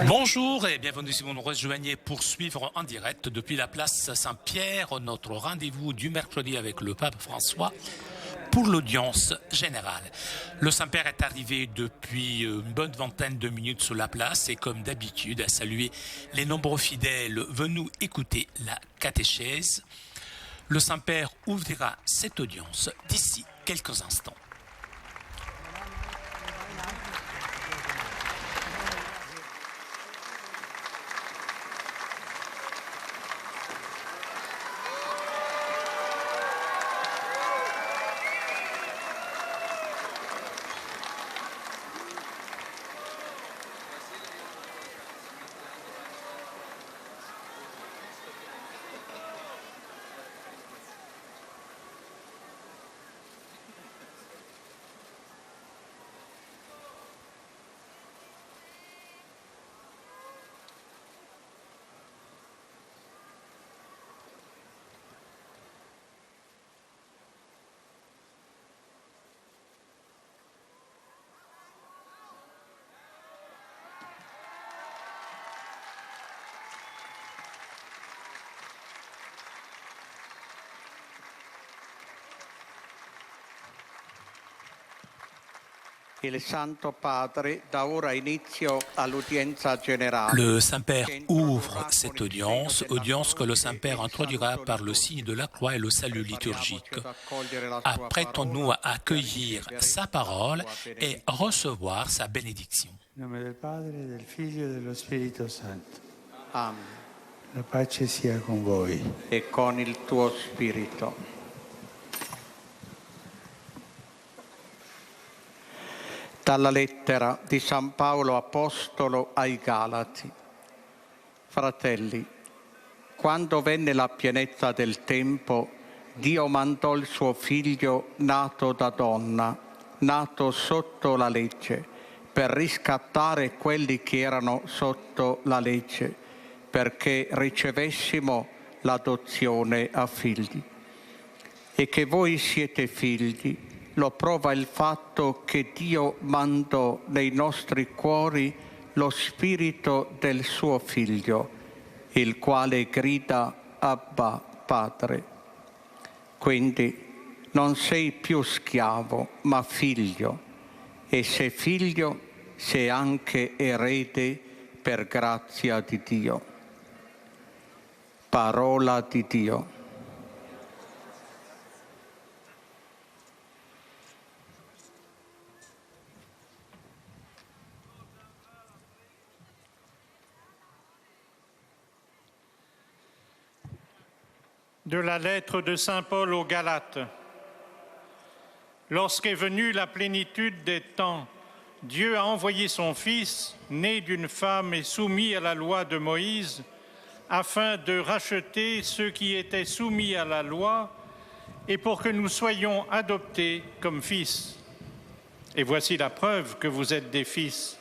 Bonjour et bienvenue si vous nous rejoignez pour suivre en direct depuis la place Saint-Pierre notre rendez-vous du mercredi avec le pape François pour l'audience générale. Le Saint-Père est arrivé depuis une bonne vingtaine de minutes sur la place et comme d'habitude a salué les nombreux fidèles venus écouter la catéchèse. Le Saint-Père ouvrira cette audience d'ici quelques instants. Le Saint-Père ouvre cette audience que le Saint-Père introduira par le signe de la croix et le salut liturgique. Apprêtons-nous à accueillir sa parole et recevoir sa bénédiction. Nel nome del Padre, del Figlio e dello Spirito Santo. Amen. La pace sia con voi. E con il tuo spirito. Dalla lettera di San Paolo Apostolo ai Galati. Fratelli, quando venne la pienezza del tempo, Dio mandò il suo figlio nato da donna, nato sotto la legge, per riscattare quelli che erano sotto la legge, perché ricevessimo l'adozione a figli. E che voi siete figli, lo prova il fatto che Dio mandò nei nostri cuori lo spirito del suo Figlio, il quale grida Abba, Padre. Quindi non sei più schiavo, ma figlio, e se figlio, sei anche erede per grazia di Dio. Parola di Dio. De la lettre de Saint Paul aux Galates. Lorsqu'est venue la plénitude des temps, Dieu a envoyé son Fils, né d'une femme et soumis à la loi de Moïse, afin de racheter ceux qui étaient soumis à la loi et pour que nous soyons adoptés comme fils. Et voici la preuve que vous êtes des fils.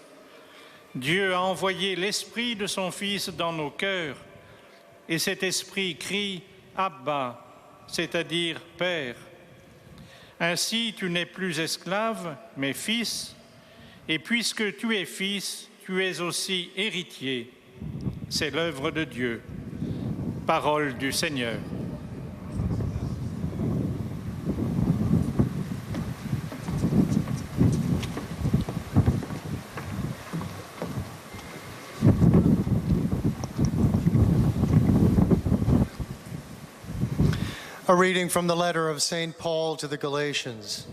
Dieu a envoyé l'Esprit de son Fils dans nos cœurs, et cet Esprit crie Abba, c'est-à-dire Père. Ainsi, tu n'es plus esclave, mais fils, et puisque tu es fils, tu es aussi héritier. C'est l'œuvre de Dieu. Parole du Seigneur. A reading from the letter of St. Paul to the Galatians.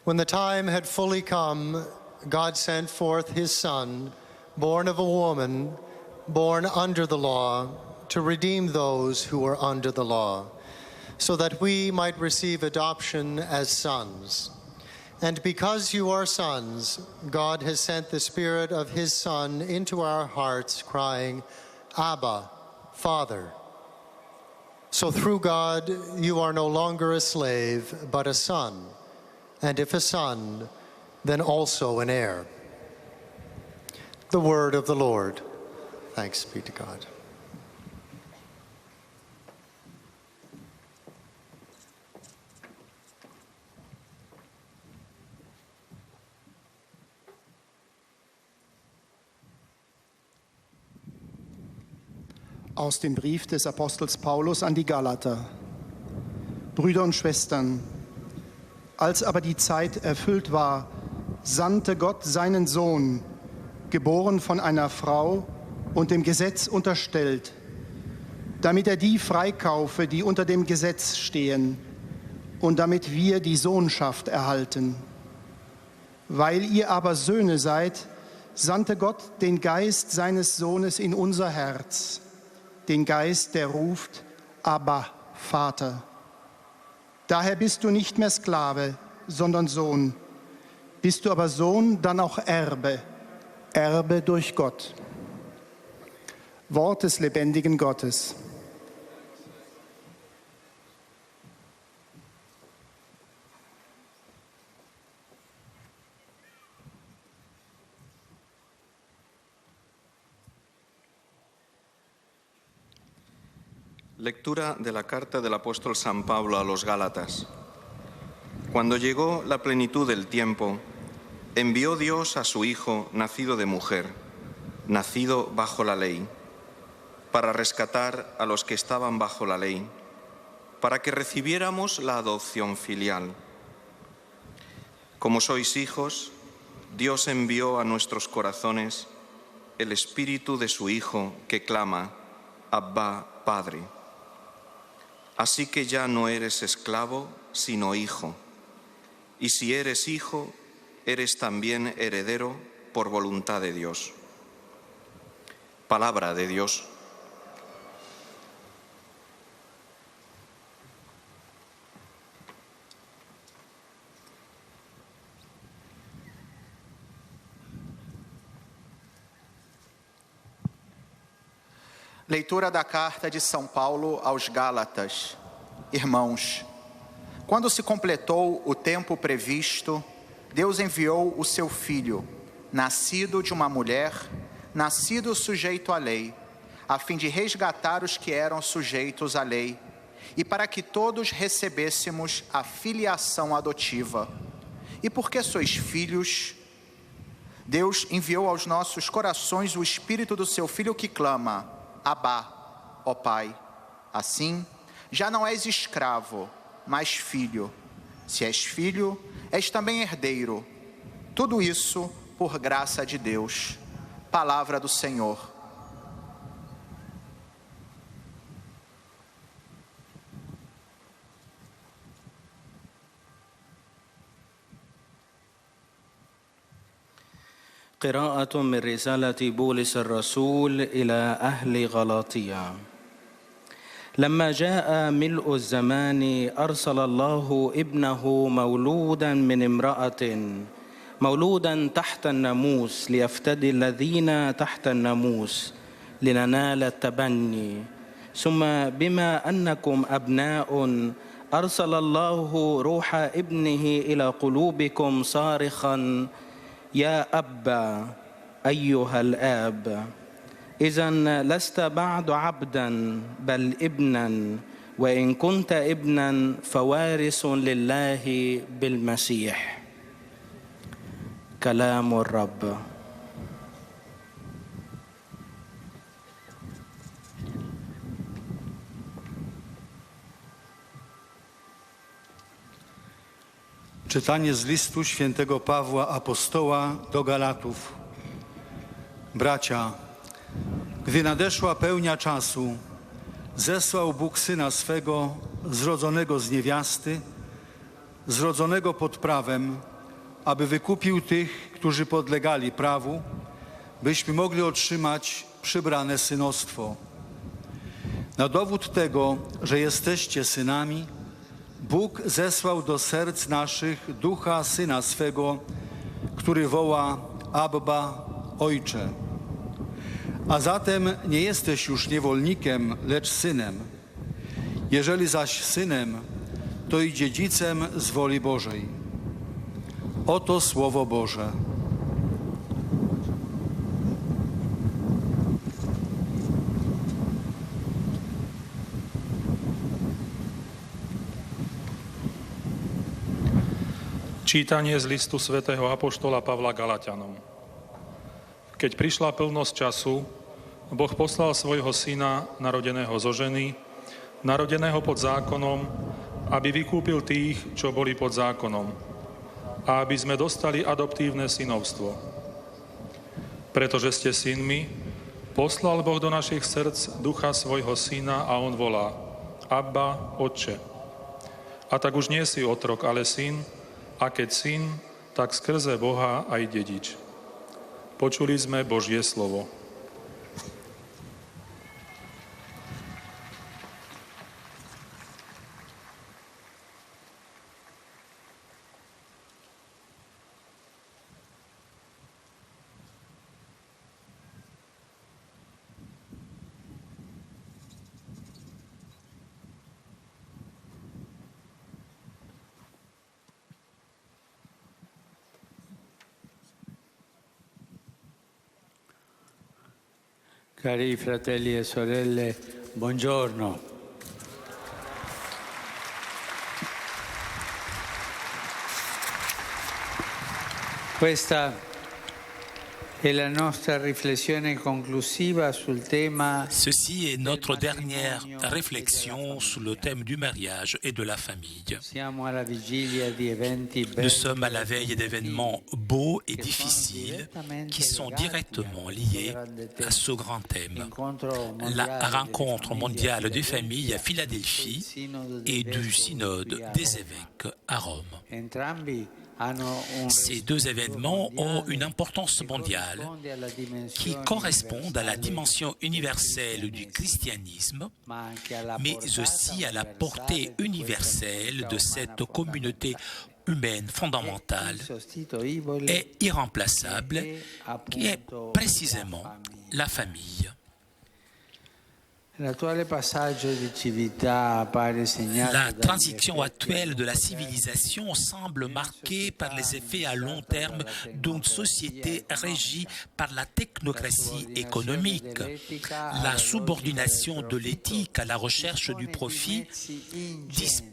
When the time had fully come, God sent forth his Son, born of a woman, born under the law, to redeem those who were under the law, so that we might receive adoption as sons. And because you are sons, God has sent the Spirit of his Son into our hearts, crying, Abba, Father. So through God, you are no longer a slave, but a son. And if a son, then also an heir. The word of the Lord. Thanks be to God. Aus dem Brief des Apostels Paulus an die Galater. Brüder und Schwestern, als aber die Zeit erfüllt war, sandte Gott seinen Sohn, geboren von einer Frau und dem Gesetz unterstellt, damit er die freikaufe, die unter dem Gesetz stehen, und damit wir die Sohnschaft erhalten. Weil ihr aber Söhne seid, sandte Gott den Geist seines Sohnes in unser Herz, den Geist, der ruft, Abba, Vater. Daher bist du nicht mehr Sklave, sondern Sohn. Bist du aber Sohn, dann auch Erbe, Erbe durch Gott. Wort des lebendigen Gottes. Lectura de la carta del apóstol San Pablo a los Gálatas. Cuando llegó la plenitud del tiempo, envió Dios a su Hijo, nacido de mujer, nacido bajo la ley, para rescatar a los que estaban bajo la ley, para que recibiéramos la adopción filial. Como sois hijos, Dios envió a nuestros corazones el espíritu de su Hijo que clama, Abba, Padre. Así que ya no eres esclavo, sino hijo. Y si eres hijo, eres también heredero por voluntad de Dios. Palabra de Dios. Leitura da carta de São Paulo aos Gálatas. Irmãos, quando se completou o tempo previsto, Deus enviou o seu Filho, nascido de uma mulher, nascido sujeito à lei, a fim de resgatar os que eram sujeitos à lei, e para que todos recebêssemos a filiação adotiva. E porque sois filhos, Deus enviou aos nossos corações o Espírito do seu Filho que clama, Abá, ó Pai. Assim, já não és escravo, mas filho. Se és filho, és também herdeiro. Tudo isso por graça de Deus. Palavra do Senhor. قراءة من رسالة بولس الرسول إلى أهل غلاطيا. لما جاء ملء الزمان أرسل الله ابنه مولودا من امرأة مولودا تحت الناموس ليفتدي الذين تحت الناموس لننال التبني. ثم بما أنكم أبناء أرسل الله روح ابنه إلى قلوبكم صارخا يا أبا أيها الآب. إذن لست بعد عبدا بل ابنا، وإن كنت ابنا فوارث لله بالمسيح. كلام الرب. Czytanie z listu świętego Pawła Apostoła do Galatów. Bracia, gdy nadeszła pełnia czasu, zesłał Bóg Syna swego, zrodzonego z niewiasty, zrodzonego pod prawem, aby wykupił tych, którzy podlegali prawu, byśmy mogli otrzymać przybrane synostwo. Na dowód tego, że jesteście synami, Bóg zesłał do serc naszych ducha Syna swego, który woła Abba, Ojcze. A zatem nie jesteś już niewolnikiem, lecz synem. Jeżeli zaś synem, to i dziedzicem z woli Bożej. Oto Słowo Boże. Čítanie z listu svätého apoštola Pavla Galatianom. Keď prišla plnosť času, Boh poslal svojho syna, narodeného zo ženy, narodeného pod zákonom, aby vykúpil tých, čo boli pod zákonom, a aby sme dostali adoptívne synovstvo. Pretože ste synmi, poslal Boh do našich srdc ducha svojho syna a on volá: Abba, Otče. A tak už nie si otrok, ale syn, a keď syn, tak skrze Boha aj dedič. Počuli sme Božie slovo. Cari fratelli e sorelle, buongiorno. Questa è la nostra riflessione conclusiva sul tema. Ceci est notre dernière réflexion sur le thème du mariage et de la famille. Nous sommes à la veille d'événements beaux et difficiles qui sont directement liés à ce grand thème, la rencontre mondiale des familles à Philadelphie et du synode des évêques à Rome. Ces deux événements ont une importance mondiale qui correspondent à la dimension universelle du christianisme, mais aussi à la portée universelle de cette communauté humaine fondamentale et irremplaçable qui est précisément la famille. La transition actuelle de la civilisation semble marquée par les effets à long terme d'une société régie par la technocratie économique. La subordination de l'éthique à la recherche du profit dispose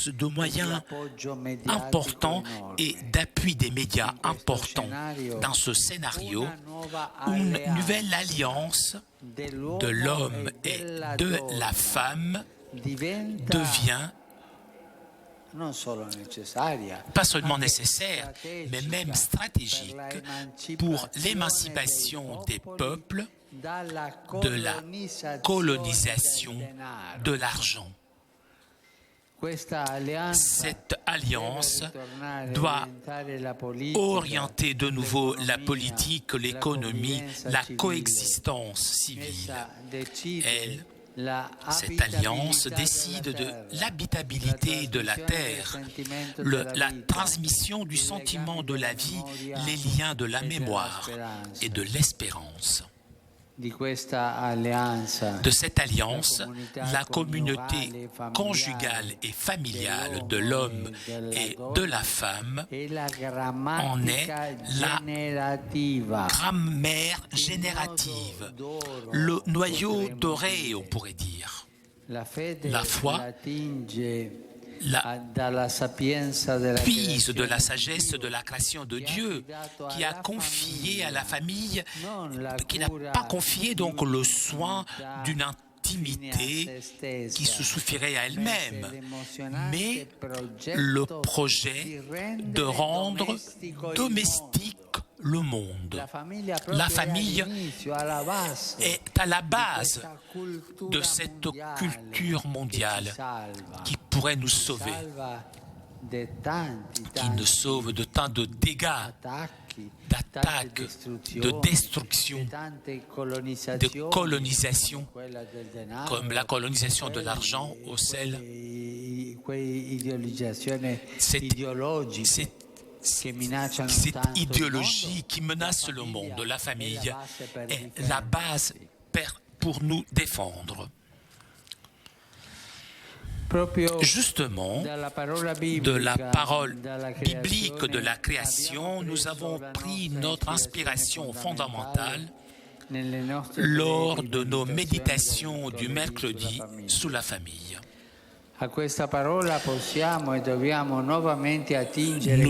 de moyens importants et d'appui des médias importants. Dans ce scénario, une nouvelle alliance de l'homme et de la femme devient pas seulement nécessaire, mais même stratégique pour l'émancipation des peuples de la colonisation de l'argent. Cette alliance doit orienter de nouveau la politique, l'économie, la coexistence civile. Cette alliance décide de l'habitabilité de la terre, la transmission du sentiment de la vie, les liens de la mémoire et de l'espérance. De cette alliance, la communauté conjugale et familiale de l'homme et de la femme en est la grammaire générative, le noyau doré, on pourrait dire. La foi puise de la sagesse de la création de Dieu qui a confié à la famille, qui n'a pas confié donc le soin d'une intimité qui se suffirait à elle-même, mais le projet de rendre domestique le monde. La famille est à la base de cette culture mondiale qui pourrait nous sauver, qui nous sauve de tant de dégâts, d'attaques, de destruction, de colonisation, comme la colonisation de l'argent au sel. Cette idéologie qui menace le monde, la famille, est la base pour nous défendre. Justement, de la parole biblique de la création, nous avons pris notre inspiration fondamentale lors de nos méditations du mercredi sous la famille. Nous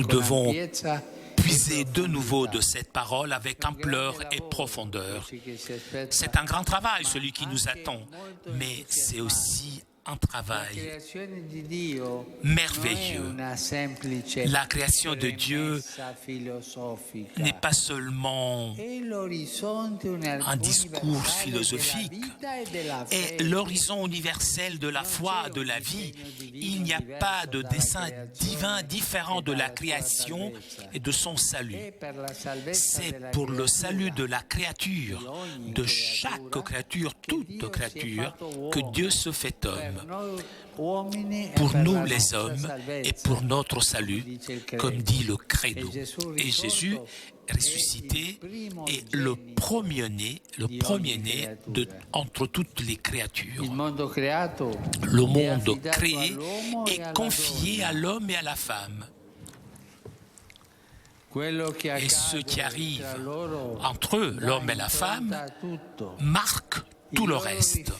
devons Lisez de nouveau de cette parole avec ampleur et profondeur. C'est un grand travail, celui qui nous attend, mais c'est aussi un travail merveilleux. La création de Dieu n'est pas seulement un discours philosophique, et l'horizon universel de la foi, de la vie. Il n'y a pas de dessein divin différent de la création et de son salut. C'est pour le salut de la créature, de chaque créature, toute créature, que Dieu se fait homme. Pour nous les hommes et pour notre salut, comme dit le credo. Et Jésus, ressuscité, est le premier-né entre toutes les créatures. Le monde créé est confié à l'homme et à la femme. Et ce qui arrive entre eux, l'homme et la femme, marque tout le reste.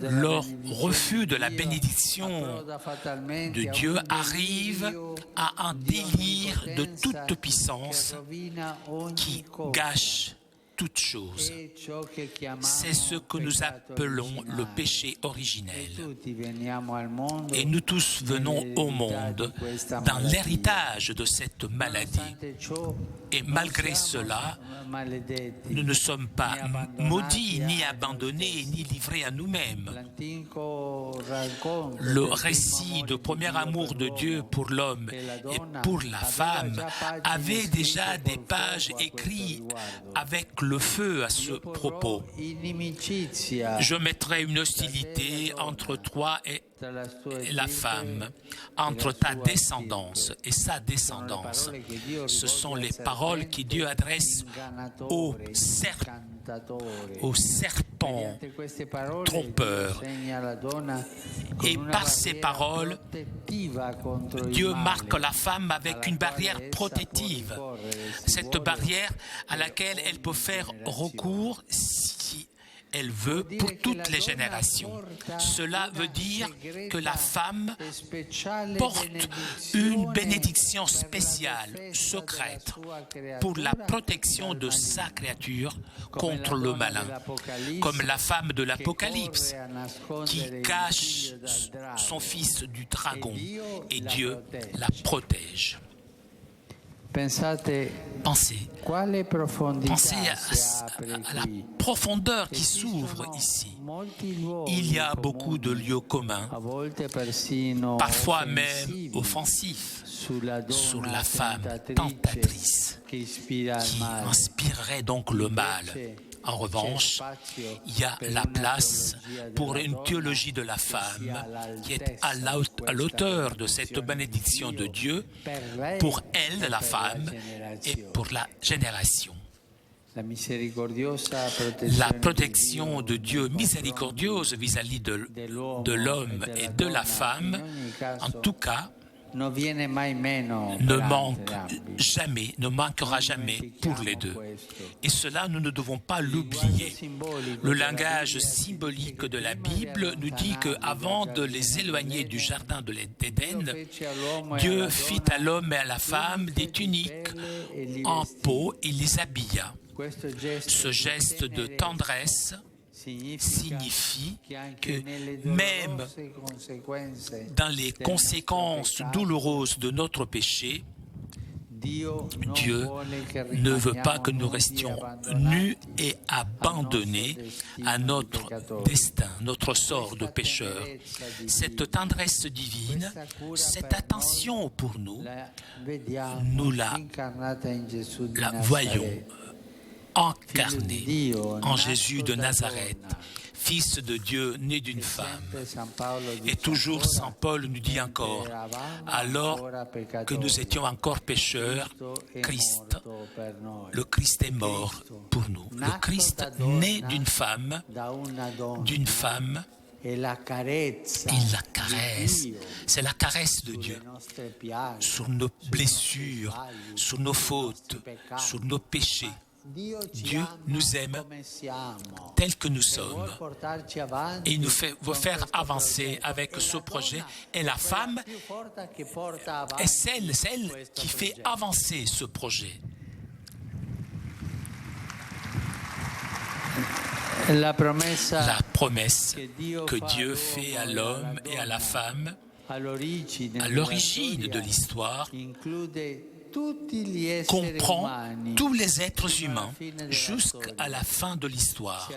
Leur refus de la bénédiction de Dieu arrive à un délire de toute puissance qui gâche toute chose. C'est ce que nous appelons le péché originel. Et nous tous venons au monde dans l'héritage de cette maladie. Et malgré cela, nous ne sommes pas maudits, ni abandonnés, ni livrés à nous-mêmes. Le récit de premier amour de Dieu pour l'homme et pour la femme avait déjà des pages écrites avec le feu à ce propos. Je mettrai une hostilité entre toi et la femme, entre ta descendance et sa descendance. Ce sont les paroles que Dieu adresse aux serpents trompeurs. Et par ces paroles, Dieu marque la femme avec une barrière protective. Cette barrière à laquelle elle peut faire recours si elle veut pour toutes les générations. Cela veut dire que la femme porte une bénédiction spéciale, secrète, pour la protection de sa créature contre le malin, comme la femme de l'Apocalypse qui cache son fils du dragon et Dieu la protège. Pensez à la profondeur qui s'ouvre ici. Il y a beaucoup de lieux communs, parfois même offensifs, sur la femme tentatrice qui inspirerait donc le mal. En revanche, il y a la place pour une théologie de la femme qui est à l'auteur de cette bénédiction de Dieu pour elle, la femme, et pour la génération. La protection de Dieu miséricordieuse vis-à-vis de l'homme et de la femme, en tout cas, ne manquera jamais pour les deux. Et cela, nous ne devons pas l'oublier. Le langage symbolique de la Bible nous dit qu'avant de les éloigner du jardin de l'Éden, Dieu fit à l'homme et à la femme des tuniques en peau et les habilla. Ce geste de tendresse signifie que même dans les conséquences douloureuses de notre péché, Dieu ne veut pas que nous restions nus et abandonnés à notre destin, notre sort de pécheurs. Cette tendresse divine, cette attention pour nous, nous la voyons incarné en Jésus de Nazareth, Fils de Dieu né d'une femme. Et toujours Saint Paul nous dit encore, alors que nous étions encore pécheurs, le Christ est mort pour nous. Le Christ né d'une femme, et la caresse, c'est la caresse de Dieu sur nos blessures, sur nos fautes, sur nos péchés. Dieu nous aime tel que nous sommes et il nous veut faire avancer avec ce projet. Et la femme est celle qui fait avancer ce projet. La promesse que Dieu fait à l'homme et à la femme à l'origine de l'histoire comprend tous les êtres humains jusqu'à la fin de l'histoire.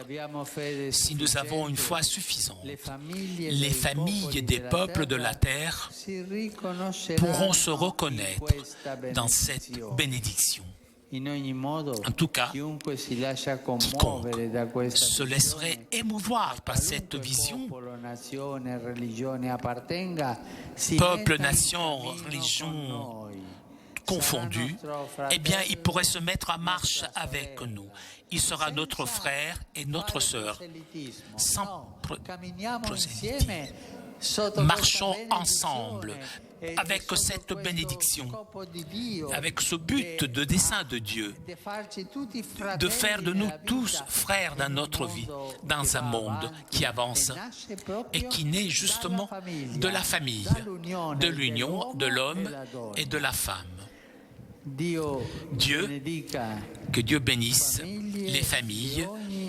Si nous avons une foi suffisante, les familles des peuples de la terre pourront se reconnaître dans cette bénédiction. En tout cas, quiconque se laisserait émouvoir par cette vision, peuple, nation, religion confondus, eh bien, il pourrait se mettre en marche avec nous. Il sera notre frère et notre sœur, sans prosélytisme. Marchons ensemble avec cette bénédiction, avec ce but de dessein de Dieu, de faire de nous tous frères dans notre vie, dans un monde qui avance et qui naît justement de la famille, de l'union de l'homme et de la femme. Que Dieu bénisse les familles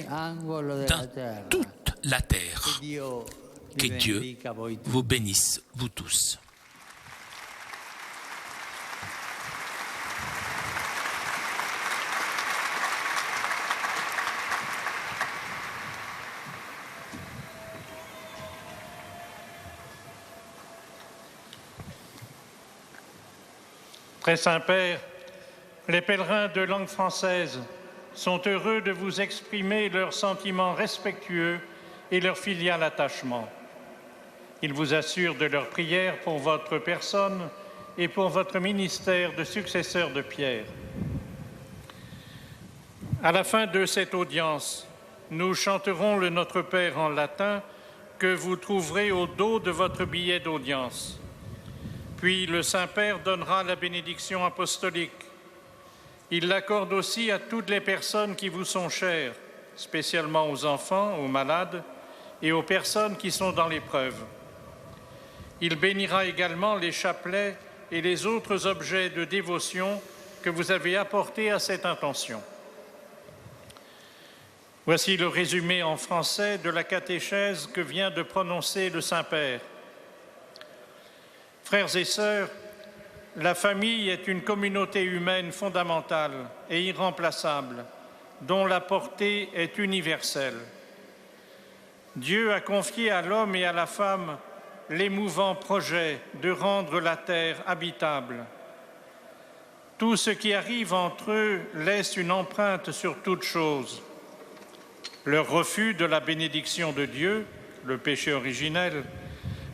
dans toute la terre. Que Dieu vous bénisse, vous tous. Très Saint-Père, les pèlerins de langue française sont heureux de vous exprimer leurs sentiments respectueux et leur filial attachement. Ils vous assurent de leur prière pour votre personne et pour votre ministère de successeur de Pierre. À la fin de cette audience, nous chanterons le Notre Père en latin que vous trouverez au dos de votre billet d'audience. Puis le Saint-Père donnera la bénédiction apostolique. Il l'accorde aussi à toutes les personnes qui vous sont chères, spécialement aux enfants, aux malades et aux personnes qui sont dans l'épreuve. Il bénira également les chapelets et les autres objets de dévotion que vous avez apportés à cette intention. Voici le résumé en français de la catéchèse que vient de prononcer le Saint-Père. Frères et sœurs, la famille est une communauté humaine fondamentale et irremplaçable, dont la portée est universelle. Dieu a confié à l'homme et à la femme l'émouvant projet de rendre la terre habitable. Tout ce qui arrive entre eux laisse une empreinte sur toute chose. Leur refus de la bénédiction de Dieu, le péché originel,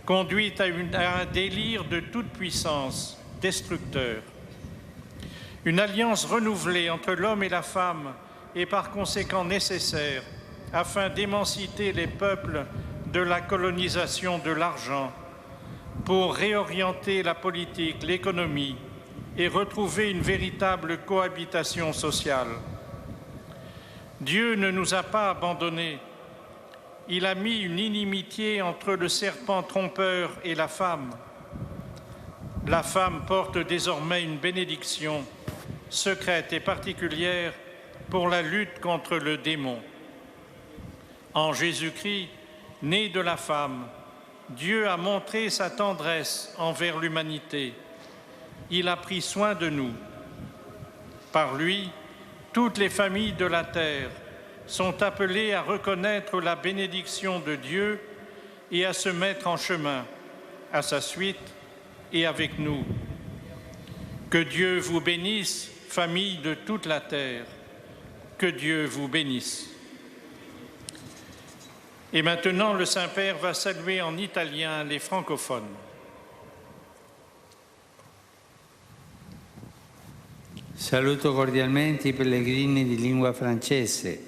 conduit à un délire de toute puissance, destructeur. Une alliance renouvelée entre l'homme et la femme est par conséquent nécessaire afin d'émanciper les peuples de la colonisation de l'argent, pour réorienter la politique, l'économie et retrouver une véritable cohabitation sociale. Dieu ne nous a pas abandonnés. Il a mis une inimitié entre le serpent trompeur et la femme. La femme porte désormais une bénédiction secrète et particulière pour la lutte contre le démon. En Jésus-Christ, né de la femme, Dieu a montré sa tendresse envers l'humanité. Il a pris soin de nous. Par lui, toutes les familles de la terre sont appelées à reconnaître la bénédiction de Dieu et à se mettre en chemin à sa suite et avec nous. Que Dieu vous bénisse, famille de toute la terre. Que Dieu vous bénisse. Et maintenant, le Saint-Père va saluer en italien les francophones. Saluto cordialmente i pellegrini di lingua francese.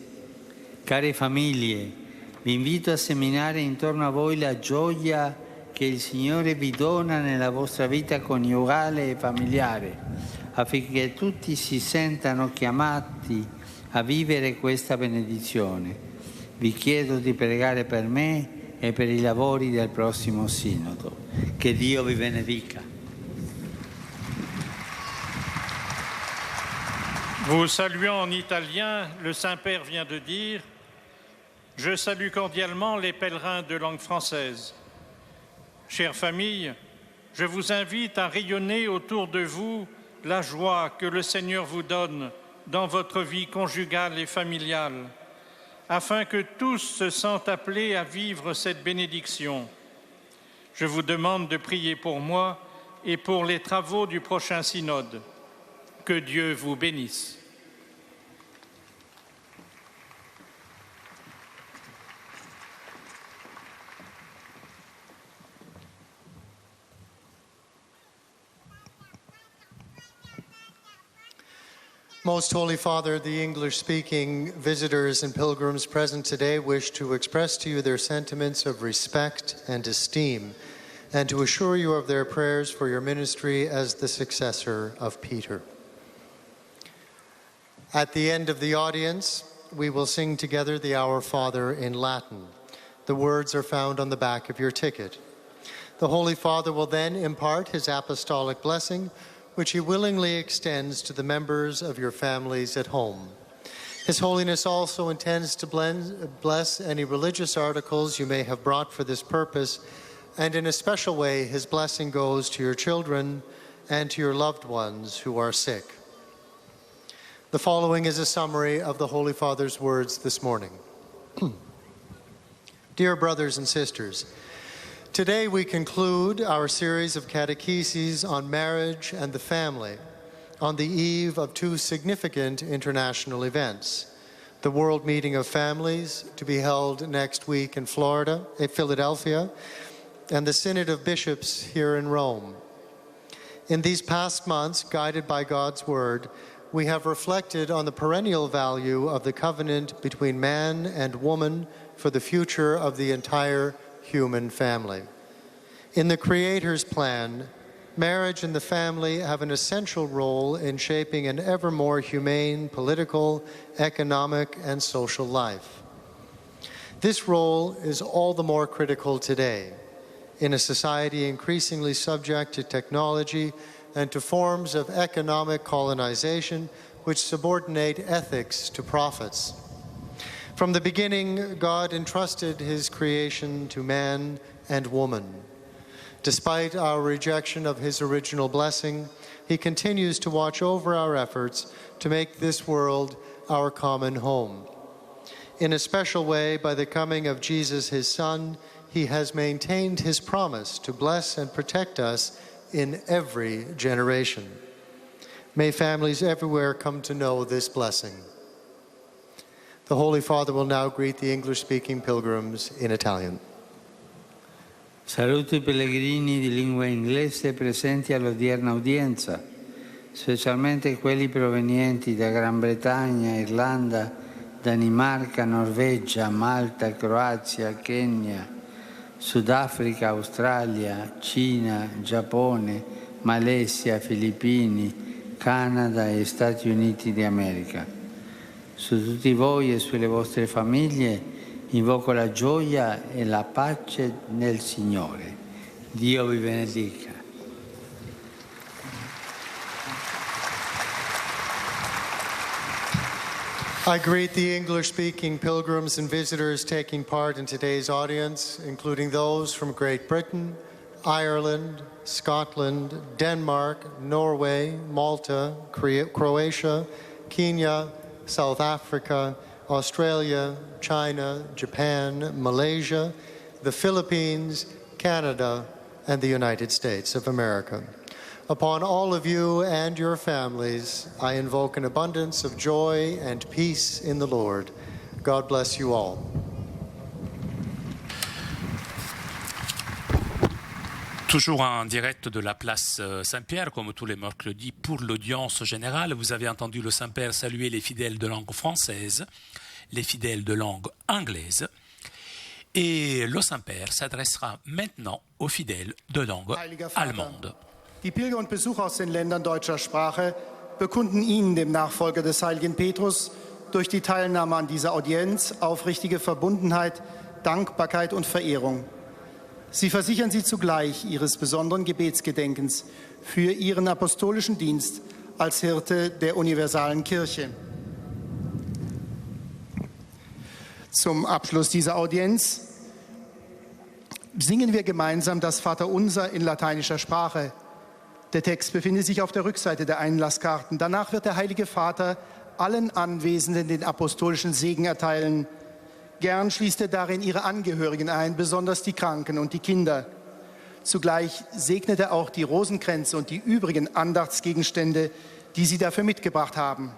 Care famiglie, vi invito a seminare intorno a voi la gioia che il Signore vi dona nella vostra vita coniugale e familiare, affinché tutti si sentano chiamati a vivere questa benedizione. Vi chiedo di pregare per me e per i lavori del prossimo Sinodo. Che Dio vi benedica. Vous saluant en italien, le Saint-Père vient de dire « Je salue cordialement les pèlerins de langue française. Chère famille, je vous invite à rayonner autour de vous la joie que le Seigneur vous donne dans votre vie conjugale et familiale, afin que tous se sentent appelés à vivre cette bénédiction. Je vous demande de prier pour moi et pour les travaux du prochain synode. Que Dieu vous bénisse. Most Holy Father, the English-speaking visitors and pilgrims present today wish to express to you their sentiments of respect and esteem, and to assure you of their prayers for your ministry as the successor of Peter. At the end of the audience, we will sing together the Our Father in Latin. The words are found on the back of your ticket. The Holy Father will then impart his apostolic blessing, which he willingly extends to the members of your families at home. His Holiness also intends to bless any religious articles you may have brought for this purpose, and in a special way, his blessing goes to your children and to your loved ones who are sick. The following is a summary of the Holy Father's words this morning. Dear brothers and sisters, today we conclude our series of catecheses on marriage and the family on the eve of two significant international events: the World Meeting of Families, to be held next week in Philadelphia, and the Synod of Bishops here in Rome. In these past months, guided by God's Word, we have reflected on the perennial value of the covenant between man and woman for the future of the entire human family. In the Creator's plan, marriage and the family have an essential role in shaping an ever more humane political, economic, and social life. This role is all the more critical today, in a society increasingly subject to technology and to forms of economic colonization which subordinate ethics to profits. From the beginning, God entrusted his creation to man and woman. Despite our rejection of his original blessing, he continues to watch over our efforts to make this world our common home. In a special way, by the coming of Jesus, his Son, he has maintained his promise to bless and protect us in every generation. May families everywhere come to know this blessing. The Holy Father will now greet the English-speaking pilgrims in Italian. Saluto I pellegrini di lingua inglese presenti all'odierna udienza, specialmente quelli provenienti da Gran Bretagna, Irlanda, Danimarca, Norvegia, Malta, Croazia, Kenya, Sudafrica, Australia, Cina, Giappone, Malesia, Filippini, Canada e Stati Uniti d'America. Su tutti voi e sulle vostre famiglie invoco la gioia e la pace nel Signore. Dio vi benedica. I greet the English-speaking pilgrims and visitors taking part in today's audience, including those from Great Britain, Ireland, Scotland, Denmark, Norway, Malta, Croatia, Kenya, South Africa, Australia, China, Japan, Malaysia, the Philippines, Canada, and the United States of America. Upon all of you and your families, I invoke an abundance of joy and peace in the Lord. God bless you all. Toujours en direct de la place Saint-Pierre, comme tous les mercredis, pour l'audience générale. Vous avez entendu le Saint-Père saluer les fidèles de langue française, les fidèles de langue anglaise. Et le Saint-Père s'adressera maintenant aux fidèles de langue allemande. Die Pilger und Besucher aus den Ländern deutscher Sprache bekunden Ihnen, dem Nachfolger des heiligen Petrus, durch die Teilnahme an dieser Audienz aufrichtige Verbundenheit, Dankbarkeit und Verehrung. Sie versichern Sie zugleich Ihres besonderen Gebetsgedenkens für Ihren apostolischen Dienst als Hirte der universalen Kirche. Zum Abschluss dieser Audienz singen wir gemeinsam das Vaterunser in lateinischer Sprache. Der Text befindet sich auf der Rückseite der Einlasskarten. Danach wird der Heilige Vater allen Anwesenden den apostolischen Segen erteilen. Gern schließt er darin ihre Angehörigen ein, besonders die Kranken und die Kinder. Zugleich segnet er auch die Rosenkränze und die übrigen Andachtsgegenstände, die sie dafür mitgebracht haben.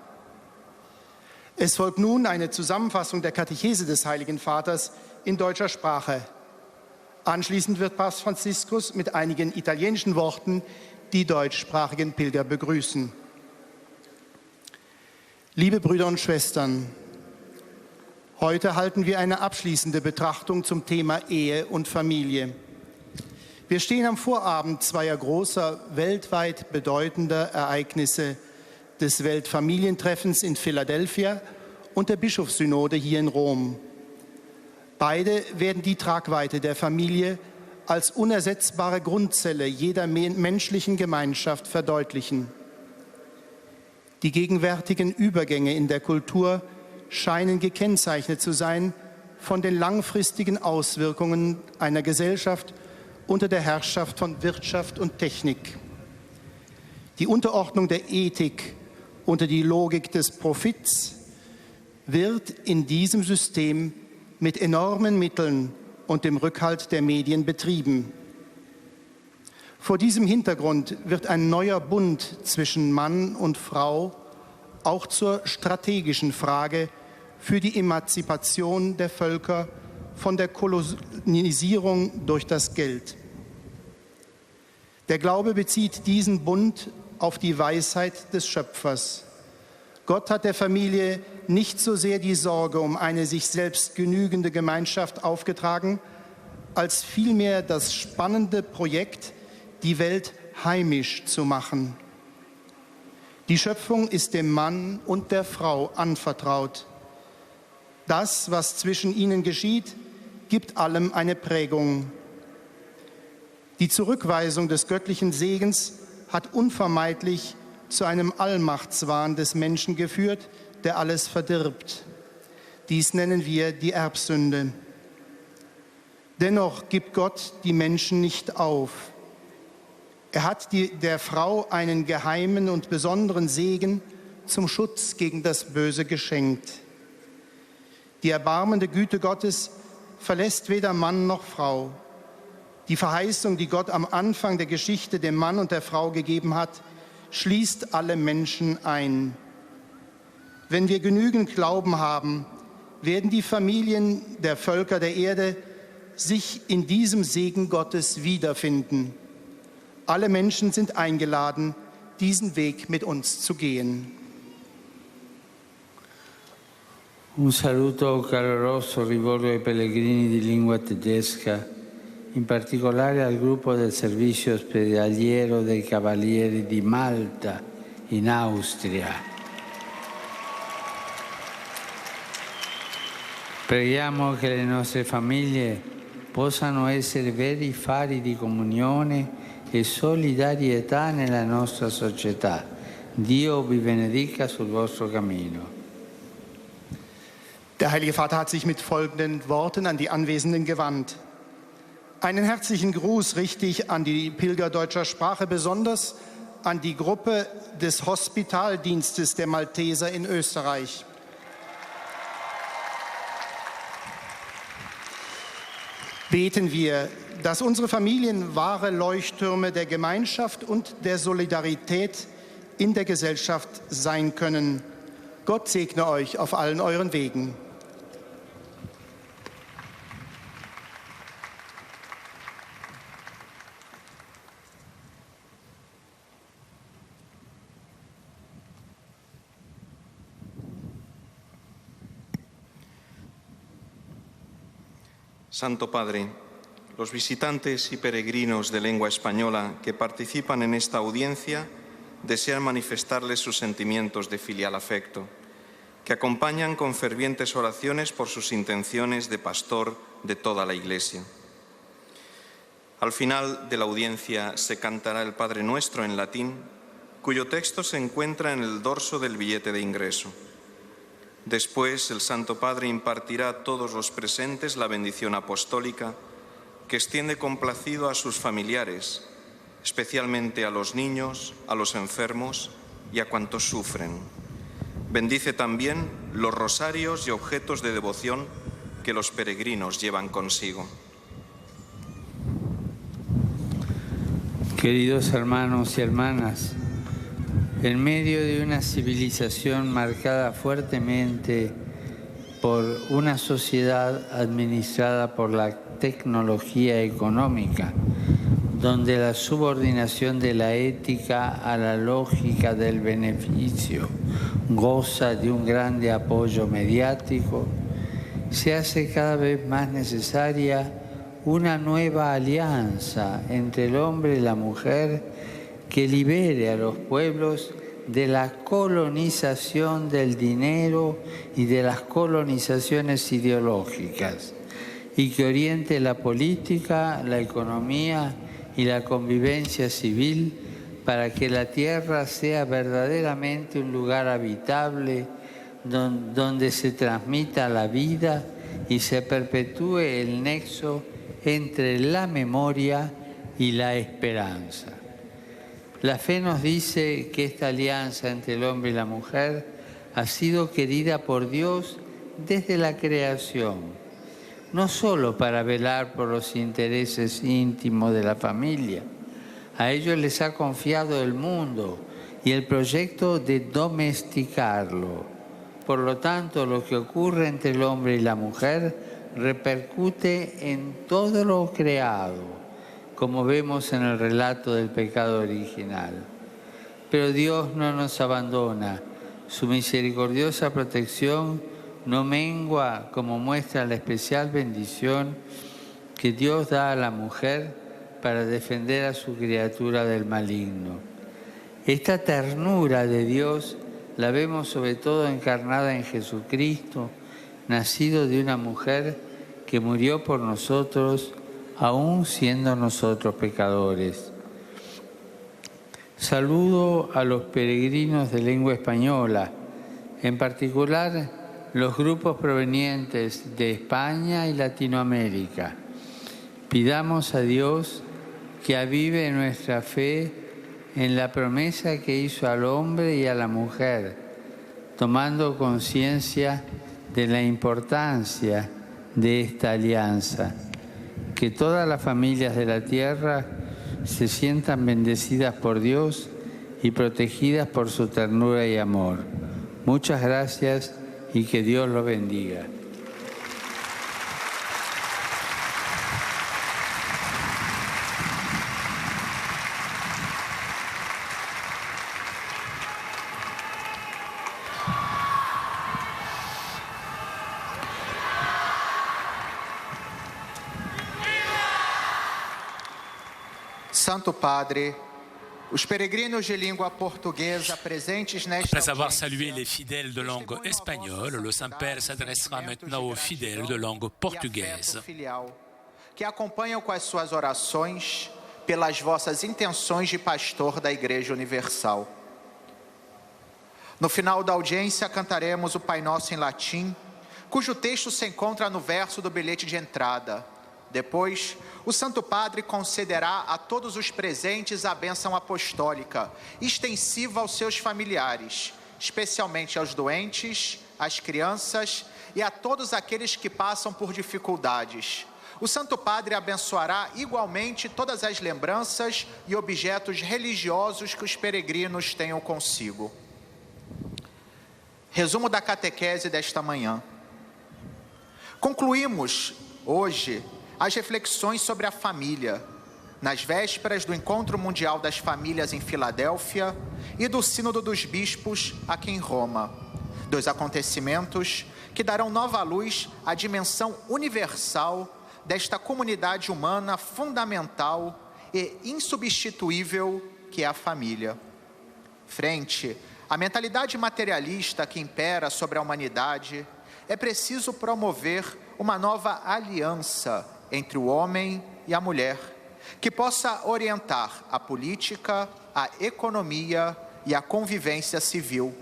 Es folgt nun eine Zusammenfassung der Katechese des Heiligen Vaters in deutscher Sprache. Anschließend wird Papst Franziskus mit einigen italienischen Worten die deutschsprachigen Pilger begrüßen. Liebe Brüder und Schwestern, heute halten wir eine abschließende Betrachtung zum Thema Ehe und Familie. Wir stehen am Vorabend zweier großer, weltweit bedeutender Ereignisse des Weltfamilientreffens in Philadelphia und der Bischofssynode hier in Rom. Beide werden die Tragweite der Familie als unersetzbare Grundzelle jeder menschlichen Gemeinschaft verdeutlichen. Die gegenwärtigen Übergänge in der Kultur scheinen gekennzeichnet zu sein von den langfristigen Auswirkungen einer Gesellschaft unter der Herrschaft von Wirtschaft und Technik. Die Unterordnung der Ethik unter die Logik des Profits wird in diesem System mit enormen Mitteln und dem Rückhalt der Medien betrieben. Vor diesem Hintergrund wird ein neuer Bund zwischen Mann und Frau auch zur strategischen Frage für die Emanzipation der Völker von der Kolonisierung durch das Geld. Der Glaube bezieht diesen Bund auf die Weisheit des Schöpfers. Gott hat der Familie nicht so sehr die Sorge um eine sich selbst genügende Gemeinschaft aufgetragen, als vielmehr das spannende Projekt, die Welt heimisch zu machen. Die Schöpfung ist dem Mann und der Frau anvertraut. Das, was zwischen ihnen geschieht, gibt allem eine Prägung. Die Zurückweisung des göttlichen Segens hat unvermeidlich zu einem Allmachtswahn des Menschen geführt, der alles verdirbt. Dies nennen wir die Erbsünde. Dennoch gibt Gott die Menschen nicht auf. Er hat der Frau einen geheimen und besonderen Segen zum Schutz gegen das Böse geschenkt. Die erbarmende Güte Gottes verlässt weder Mann noch Frau. Die Verheißung, die Gott am Anfang der Geschichte dem Mann und der Frau gegeben hat, schließt alle Menschen ein. Wenn wir genügend Glauben haben, werden die Familien der Völker der Erde sich in diesem Segen Gottes wiederfinden. Alle Menschen sind eingeladen, diesen Weg mit uns zu gehen. Un saluto caloroso rivolgo ai pellegrini di lingua tedesca, in particolare al gruppo del servizio ospedaliero dei Cavalieri di Malta, in Austria. Preghiamo che le nostre famiglie possano essere veri fari di comunione e solidarietà nella nostra società. Dio vi benedica sul vostro cammino. Der Heilige Vater hat sich mit folgenden Worten an die Anwesenden gewandt. Einen herzlichen Gruß richte ich an die Pilger deutscher Sprache, besonders an die Gruppe des Hospitaldienstes der Malteser in Österreich. Beten wir, dass unsere Familien wahre Leuchttürme der Gemeinschaft und der Solidarität in der Gesellschaft sein können. Gott segne euch auf allen euren Wegen. Santo Padre, los visitantes y peregrinos de lengua española que participan en esta audiencia desean manifestarles sus sentimientos de filial afecto. que acompañan con fervientes oraciones por sus intenciones de pastor de toda la Iglesia. Al final de la audiencia se cantará el Padre Nuestro en latín, cuyo texto se encuentra en el dorso del billete de ingreso. Después, el Santo Padre impartirá a todos los presentes la bendición apostólica que extiende complacido a sus familiares, especialmente a los niños, a los enfermos y a cuantos sufren. Bendice también los rosarios y objetos de devoción que los peregrinos llevan consigo. Queridos hermanos y hermanas, en medio de una civilización marcada fuertemente por una sociedad administrada por la tecnología económica, donde la subordinación de la ética a la lógica del beneficio goza de un grande apoyo mediático, se hace cada vez más necesaria una nueva alianza entre el hombre y la mujer que libere a los pueblos de la colonización del dinero y de las colonizaciones ideológicas y que oriente la política, la economía y la convivencia civil para que la tierra sea verdaderamente un lugar habitable donde se transmita la vida y se perpetúe el nexo entre la memoria y la esperanza. La fe nos dice que esta alianza entre el hombre y la mujer ha sido querida por Dios desde la creación, no solo para velar por los intereses íntimos de la familia. A ellos les ha confiado el mundo y el proyecto de domesticarlo. Por lo tanto, lo que ocurre entre el hombre y la mujer repercute en todo lo creado, como vemos en el relato del pecado original. Pero Dios no nos abandona. Su misericordiosa protección no mengua, como muestra la especial bendición que Dios da a la mujer para defender a su criatura del maligno. Esta ternura de Dios la vemos sobre todo encarnada en Jesucristo, nacido de una mujer que murió por nosotros, aún siendo nosotros pecadores. Saludo a los peregrinos de lengua española, en particular los grupos provenientes de España y Latinoamérica. Pidamos a Dios que avive nuestra fe en la promesa que hizo al hombre y a la mujer, tomando conciencia de la importancia de esta alianza. Que todas las familias de la tierra se sientan bendecidas por Dios y protegidas por su ternura y amor. Muchas gracias y que Dios los bendiga. Santo Padre, os peregrinos de língua portuguesa presentes nesta Après avoir salué les fidèles de langue espagnole, le Saint-Père s'adressera maintenant aux fidèles de langue portugaise. Que acompanham com as suas orações pelas vossas intenções de pastor da Igreja Universal. No final da audiência, cantaremos o Pai Nosso em latim, cujo texto se encontra no verso do bilhete de entrada. Depois, o Santo Padre concederá a todos os presentes a bênção apostólica, extensiva aos seus familiares, especialmente aos doentes, às crianças e a todos aqueles que passam por dificuldades. O Santo Padre abençoará igualmente todas as lembranças e objetos religiosos que os peregrinos tenham consigo. Resumo da catequese desta manhã. Concluímos hoje as reflexões sobre a família, nas vésperas do Encontro Mundial das Famílias em Filadélfia e do Sínodo dos Bispos aqui em Roma. Dois acontecimentos que darão nova luz à dimensão universal desta comunidade humana fundamental e insubstituível que é a família. Frente a mentalidade materialista que impera sobre a humanidade, é preciso promover uma nova aliança entre o homem e a mulher, que possa orientar a política, a economia e a convivência civil.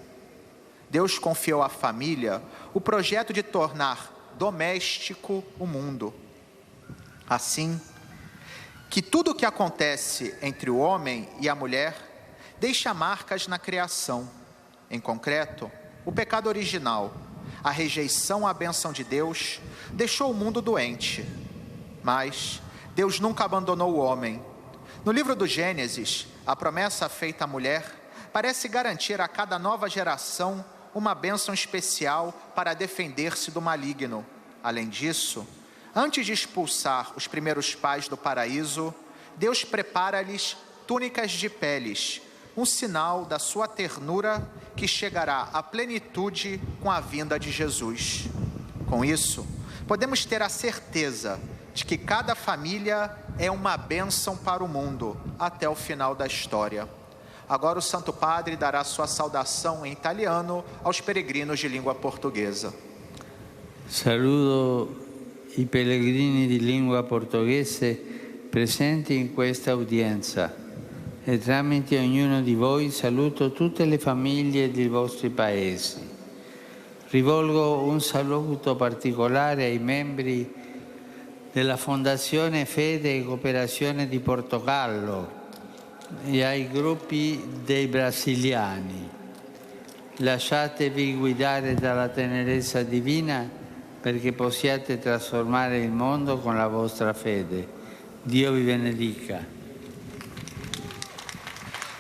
Deus confiou à família o projeto de tornar doméstico o mundo. Assim, que tudo o que acontece entre o homem e a mulher deixa marcas na criação. Em concreto, o pecado original, a rejeição à bênção de Deus, deixou o mundo doente. Mas Deus nunca abandonou o homem. No livro do Gênesis, a promessa feita à mulher parece garantir a cada nova geração uma bênção especial para defender-se do maligno. Além disso, antes de expulsar os primeiros pais do paraíso, Deus prepara-lhes túnicas de peles, um sinal da sua ternura que chegará à plenitude com a vinda de Jesus. Com isso, podemos ter a certeza de que cada família é uma bênção para o mundo até o final da história. Agora o Santo Padre dará sua saudação em italiano aos peregrinos de língua portuguesa. Saluto i pellegrini di lingua portoghese presenti in questa udienza e tramite ognuno di voi saluto tutte le famiglie dei vostri paesi. Rivolgo un saluto particolare ai membri della Fondazione Fede e Cooperazione di Portogallo e ai gruppi dei brasiliani. Lasciatevi guidare dalla tenerezza divina perché possiate trasformare il mondo con la vostra fede. Dio vi benedica.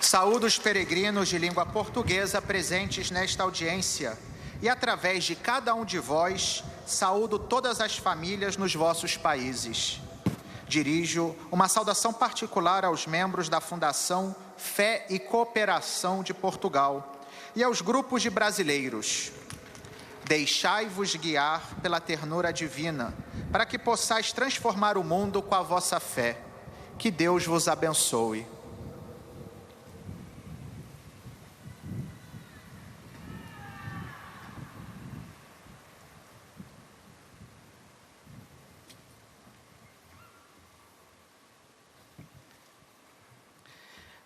Saúdo os peregrinos de língua portuguesa presentes nesta audiência e, através de cada um de vós, saúdo todas as famílias nos vossos países. Dirijo uma saudação particular aos membros da Fundação Fé e Cooperação de Portugal e aos grupos de brasileiros. Deixai-vos guiar pela ternura divina, para que possais transformar o mundo com a vossa fé. Que Deus vos abençoe.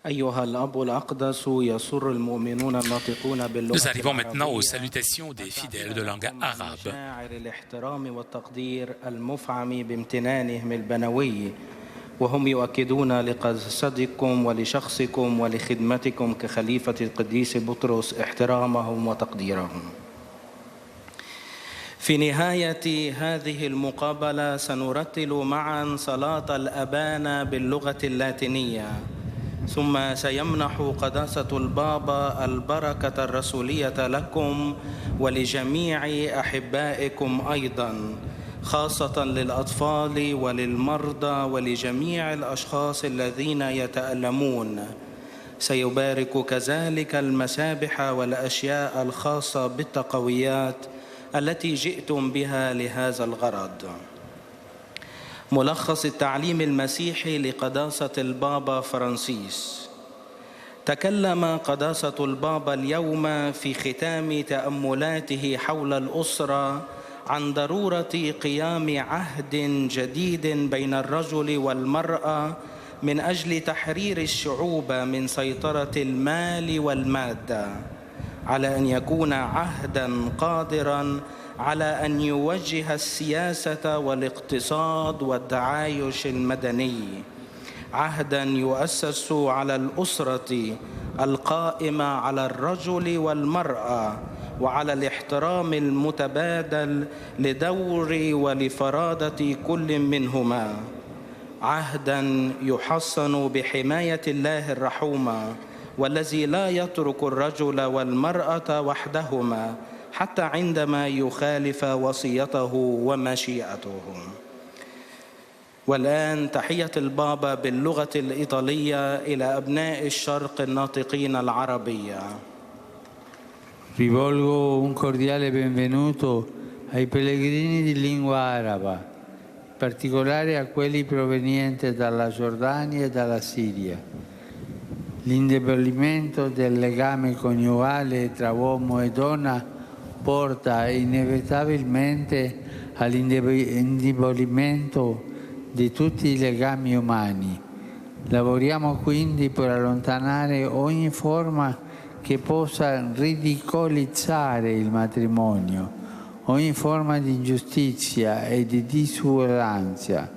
Nous arrivons maintenant aux salutations des fidèles de langue arabe. وهم يؤكدون لقصدكم ولشخصكم ولخدمتكم كخليفة القديس بطرس احترامهم وتقديرهم. في نهاية هذه المقابلة سنرتل معا صلاة الأبانا باللغة اللاتينية، ثم سيمنح قداسة البابا البركة الرسولية لكم ولجميع أحبائكم أيضا، خاصة للأطفال وللمرضى ولجميع الأشخاص الذين يتألمون. سيبارك كذلك المسابح والأشياء الخاصة بالتقويات التي جئتم بها لهذا الغرض. ملخص التعليم المسيحي لقداسة البابا فرانسيس. تكلم قداسة البابا اليوم في ختام تأملاته حول الأسرة عن ضرورة قيام عهد جديد بين الرجل والمرأة من أجل تحرير الشعوب من سيطرة المال والمادة، على أن يكون عهداً قادراً على أن يوجه السياسة والاقتصاد والتعايش المدني، عهداً يؤسس على الأسرة القائمة على الرجل والمرأة وعلى الاحترام المتبادل لدور ولفرادة كل منهما، عهداً يحصن بحماية الله الرحومة والذي لا يترك الرجل والمرأة وحدهما حتى عندما يخالف وصيته ومشيئته. والآن تحية البابا باللغة الإيطالية إلى أبناء الشرق الناطقين العربية. Rivolgo un cordiale benvenuto ai pellegrini di lingua araba, in particolare a quelli provenienti dalla Giordania e dalla Siria. L'indebolimento del legame coniugale tra uomo e donna porta inevitabilmente all'indebolimento di tutti i legami umani. Lavoriamo quindi per allontanare ogni forma che possa ridicolizzare il matrimonio, ogni forma di ingiustizia e di disuguaglianza,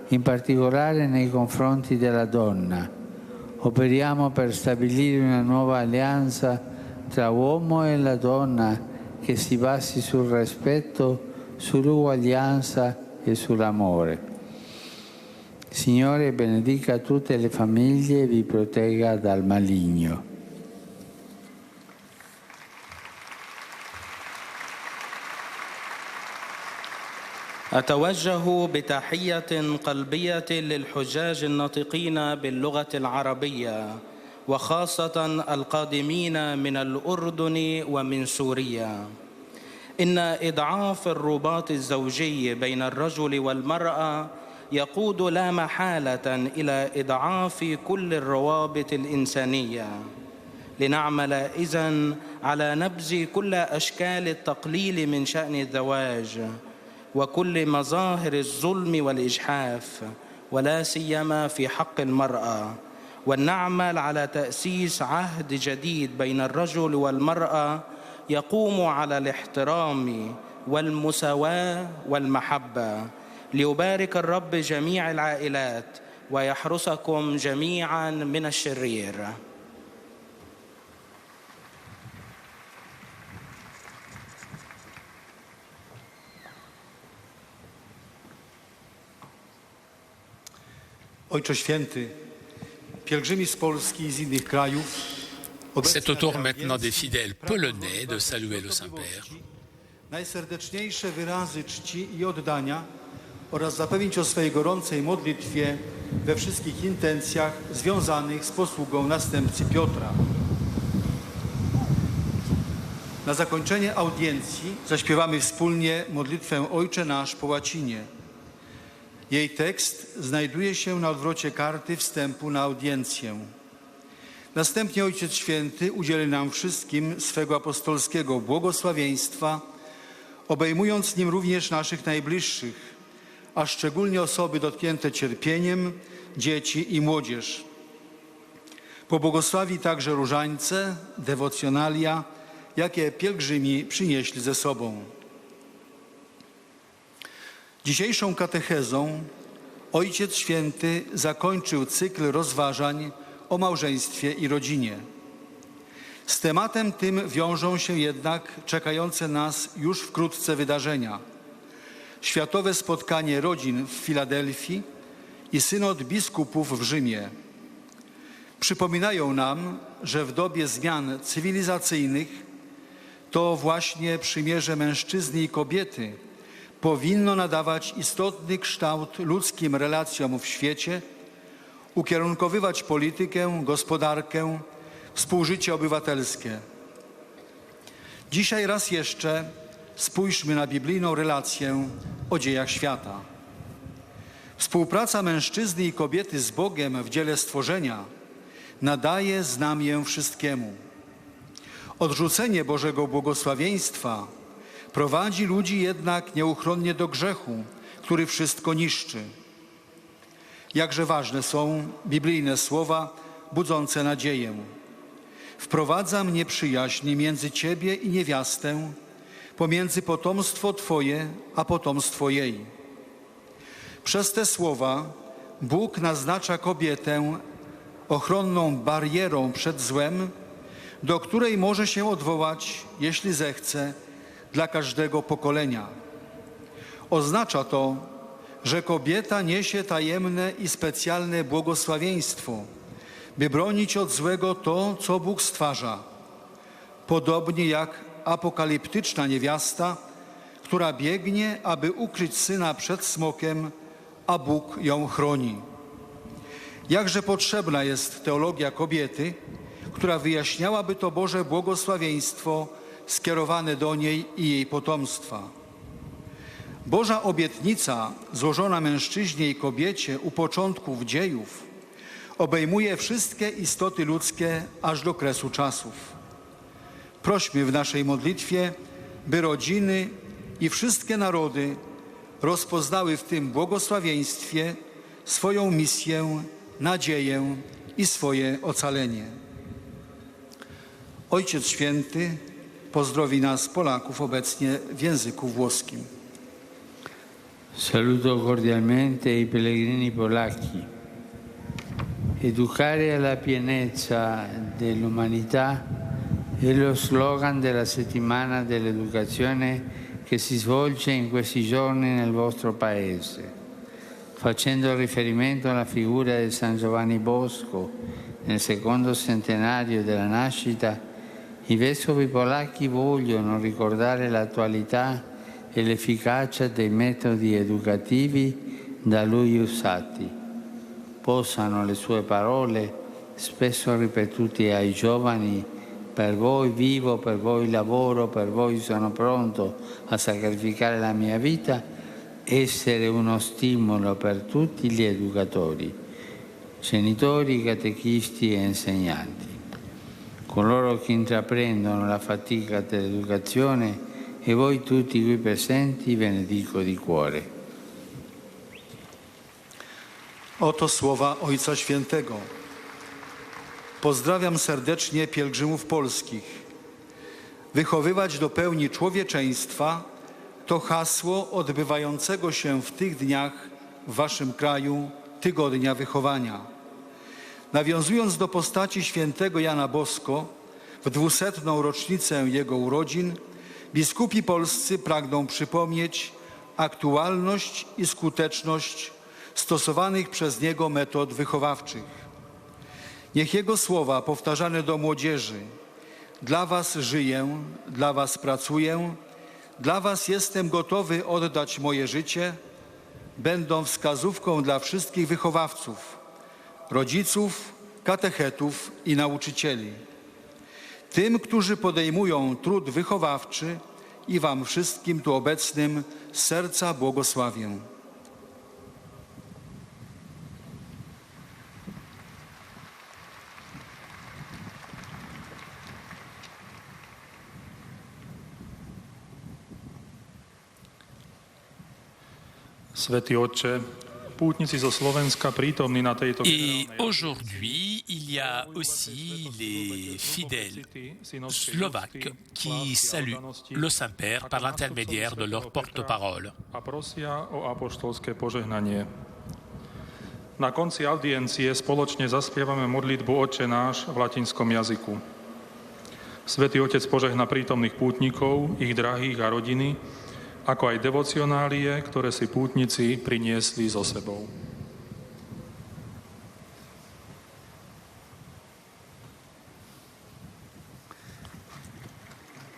in particolare nei confronti della donna. Operiamo per stabilire una nuova alleanza tra uomo e la donna che si basi sul rispetto, sull'uguaglianza e sull'amore. Signore benedica tutte le famiglie e vi protegga dal maligno. أتوجه بتحية قلبية للحجاج الناطقين باللغة العربية وخاصة القادمين من الأردن ومن سوريا. إن إضعاف الرباط الزوجي بين الرجل والمرأة يقود لا محالة إلى إضعاف كل الروابط الإنسانية. لنعمل إذن على نبذ كل أشكال التقليل من شأن الزواج وكل مظاهر الظلم والإجحاف ولا سيما في حق المرأة، ولنعمل على تأسيس عهد جديد بين الرجل والمرأة يقوم على الاحترام والمساواة والمحبة. ليبارك الرب جميع العائلات ويحرسكم جميعا من الشرير. Ojcze Święty, pielgrzymi z Polski i z innych krajów. C'est au tour maintenant des fidèles polonais de saluer le Saint-Père. Najserdeczniejsze wyrazy czci i oddania oraz zapewnić o swej gorącej modlitwie we wszystkich intencjach związanych z posługą następcy Piotra. Na zakończenie audiencji zaśpiewamy wspólnie modlitwę Ojcze Nasz po łacinie. Jej tekst znajduje się na odwrocie karty wstępu na audiencję. Następnie Ojciec Święty udzieli nam wszystkim swego apostolskiego błogosławieństwa, obejmując nim również naszych najbliższych, a szczególnie osoby dotknięte cierpieniem, dzieci i młodzież. Pobłogosławi także różańce, dewocjonalia, jakie pielgrzymi przynieśli ze sobą. Dzisiejszą katechezą Ojciec Święty zakończył cykl rozważań o małżeństwie i rodzinie. Z tematem tym wiążą się jednak czekające nas już wkrótce wydarzenia. Światowe spotkanie rodzin w Filadelfii i synod biskupów w Rzymie. Przypominają nam, że w dobie zmian cywilizacyjnych to właśnie przymierze mężczyzny i kobiety powinno nadawać istotny kształt ludzkim relacjom w świecie, ukierunkowywać politykę, gospodarkę, współżycie obywatelskie. Dzisiaj raz jeszcze spójrzmy na biblijną relację o dziejach świata. Współpraca mężczyzny i kobiety z Bogiem w dziele stworzenia nadaje znamię wszystkiemu. Odrzucenie Bożego błogosławieństwa prowadzi ludzi jednak nieuchronnie do grzechu, który wszystko niszczy. Jakże ważne są biblijne słowa budzące nadzieję. Wprowadzam nieprzyjaźń między Ciebie i niewiastę, pomiędzy potomstwo Twoje a potomstwo jej. Przez te słowa Bóg naznacza kobietę ochronną barierą przed złem, do której może się odwołać, jeśli zechce, dla każdego pokolenia. Oznacza to, że kobieta niesie tajemne i specjalne błogosławieństwo, by bronić od złego to, co Bóg stwarza. Podobnie jak apokaliptyczna niewiasta, która biegnie, aby ukryć syna przed smokiem, a Bóg ją chroni. Jakże potrzebna jest teologia kobiety, która wyjaśniałaby to Boże błogosławieństwo skierowane do niej i jej potomstwa. Boża obietnica złożona mężczyźnie i kobiecie u początków dziejów obejmuje wszystkie istoty ludzkie aż do kresu czasów. Prośmy w naszej modlitwie, by rodziny i wszystkie narody rozpoznały w tym błogosławieństwie swoją misję, nadzieję i swoje ocalenie. Ojciec Święty pozdrowi nas, Polaków, obecnie w języku włoskim. Saluto cordialmente i pellegrini polacchi. Educare alla pienezza dell'umanità è lo slogan della settimana dell'educazione che si svolge in questi giorni nel vostro paese, facendo riferimento alla figura di San Giovanni Bosco nel secondo centenario della nascita. I vescovi polacchi vogliono ricordare l'attualità e l'efficacia dei metodi educativi da lui usati. Possano le sue parole, spesso ripetute ai giovani: per voi vivo, per voi lavoro, per voi sono pronto a sacrificare la mia vita, essere uno stimolo per tutti gli educatori, genitori, catechisti e insegnanti, coloro che intraprendono la fatica dell'educazione, e voi tutti qui presenti benedico di cuore. Oto słowa Ojca Świętego. Pozdrawiam serdecznie pielgrzymów polskich. Wychowywać do pełni człowieczeństwa to hasło odbywającego się w tych dniach w waszym kraju Tygodnia Wychowania. Nawiązując do postaci świętego Jana Bosko, w 200. rocznicę jego urodzin, biskupi polscy pragną przypomnieć aktualność i skuteczność stosowanych przez niego metod wychowawczych. Niech jego słowa powtarzane do młodzieży: dla was żyję, dla was pracuję, dla was jestem gotowy oddać moje życie, będą wskazówką dla wszystkich wychowawców, rodziców, katechetów i nauczycieli. Tym, którzy podejmują trud wychowawczy, i wam wszystkim tu obecnym z serca błogosławię. Svätý Otče, pútnici zo Slovenska prítomní na tejto Et aujourd'hui, il y a aussi les fidèles slovaques qui saluent le Saint-Père par l'intermédiaire de leur porte-parole. a prosia o apoštolské požehnanie. Na konci audiencie spoločne zaspievame modlitbu Otče náš v latinskom jazyku. Svätý Otec požehná prítomných pútnikov, ich drahých a rodiny, ako aj devocionálie, ktoré si pútnici priniesli so sebou.